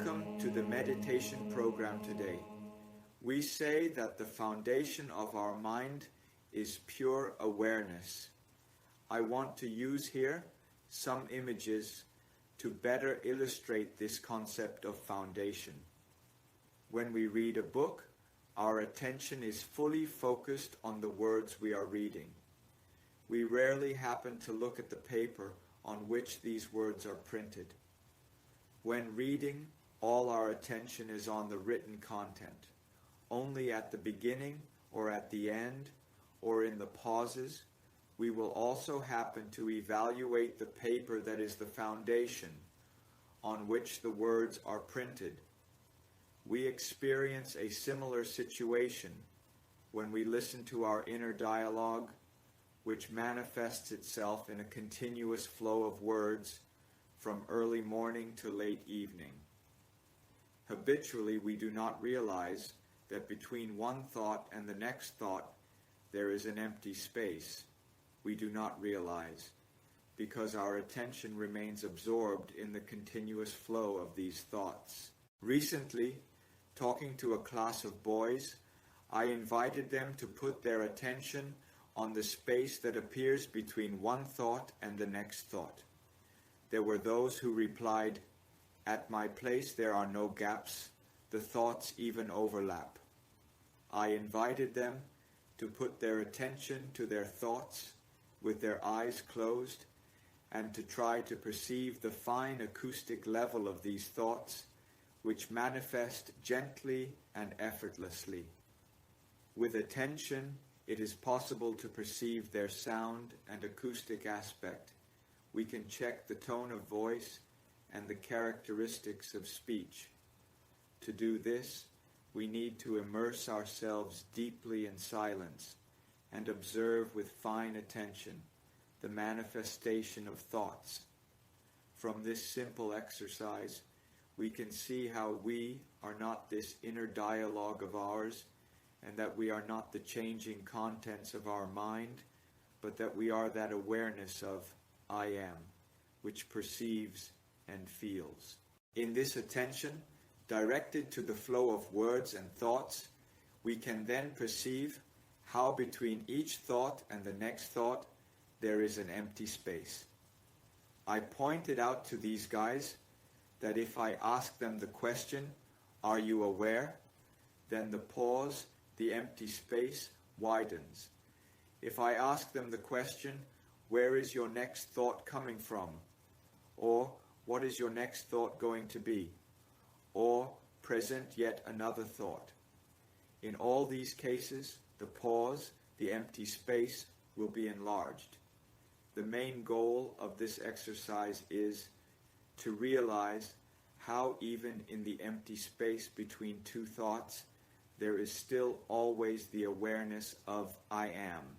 Welcome to the meditation program today. We say that the foundation of our mind is pure awareness. I want to use here some images to better illustrate this concept of foundation. When we read a book, our attention is fully focused on the words we are reading. We rarely happen to look at the paper on which these words are printed. When reading, all our attention is on the written content. Only at the beginning or at the end or in the pauses, we will also happen to evaluate the paper that is the foundation on which the words are printed. We experience a similar situation when we listen to our inner dialogue, which manifests itself in a continuous flow of words from early morning to late evening. Habitually, we do not realize that between one thought and the next thought there is an empty space. We do not realize, because our attention remains absorbed in the continuous flow of these thoughts. Recently, talking to a class of boys, I invited them to put their attention on the space that appears between one thought and the next thought. There were those who replied, "At my place there are no gaps, the thoughts even overlap." I invited them to put their attention to their thoughts with their eyes closed and to try to perceive the fine acoustic level of these thoughts, which manifest gently and effortlessly. With attention, it is possible to perceive their sound and acoustic aspect. We can check the tone of voice and the characteristics of speech. To do this, we need to immerse ourselves deeply in silence and observe with fine attention the manifestation of thoughts. From this simple exercise, we can see how we are not this inner dialogue of ours, and that we are not the changing contents of our mind, but that we are that awareness of I am, which perceives and feels. In this attention, directed to the flow of words and thoughts, we can then perceive how between each thought and the next thought there is an empty space. I pointed out to these guys that if I ask them the question, "Are you aware?" then the pause, the empty space, widens. If I ask them the question, "Where is your next thought coming from?" or "What is your next thought going to be?" or "Present yet another thought." In all these cases, the pause, the empty space, will be enlarged. The main goal of this exercise is to realize how even in the empty space between two thoughts, there is still always the awareness of I am.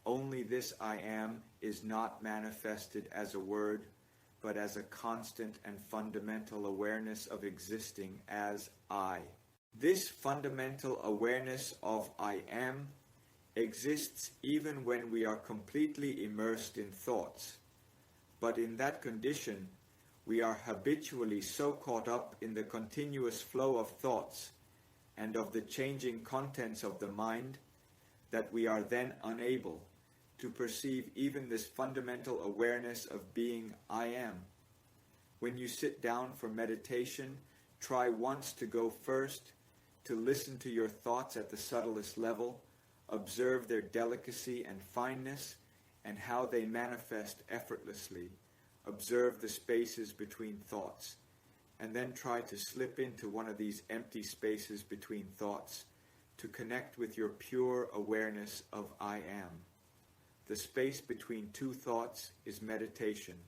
Only this I am is not manifested as a word, but as a constant and fundamental awareness of existing as I. This fundamental awareness of I am exists even when we are completely immersed in thoughts. But in that condition, we are habitually so caught up in the continuous flow of thoughts and of the changing contents of the mind that we are then unable to perceive even this fundamental awareness of being I am. When you sit down for meditation, try once to go first to listen to your thoughts at the subtlest level, observe their delicacy and fineness and how they manifest effortlessly. Observe the spaces between thoughts, and then try to slip into one of these empty spaces between thoughts to connect with your pure awareness of I am. The space between two thoughts is meditation.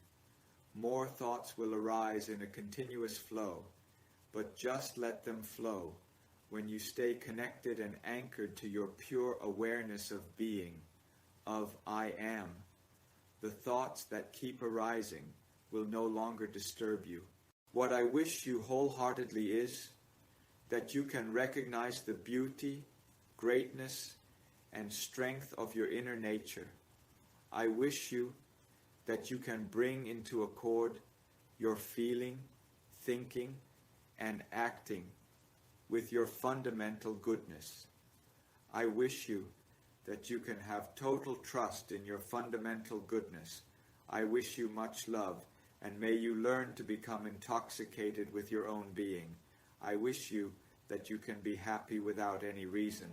More thoughts will arise in a continuous flow, but just let them flow when you stay connected and anchored to your pure awareness of being, of I am. The thoughts that keep arising will no longer disturb you. What I wish you wholeheartedly is that you can recognize the beauty, greatness, and strength of your inner nature. I wish you that you can bring into accord your feeling, thinking, and acting with your fundamental goodness. I wish you that you can have total trust in your fundamental goodness. I wish you much love, and may you learn to become intoxicated with your own being. I wish you that you can be happy without any reason.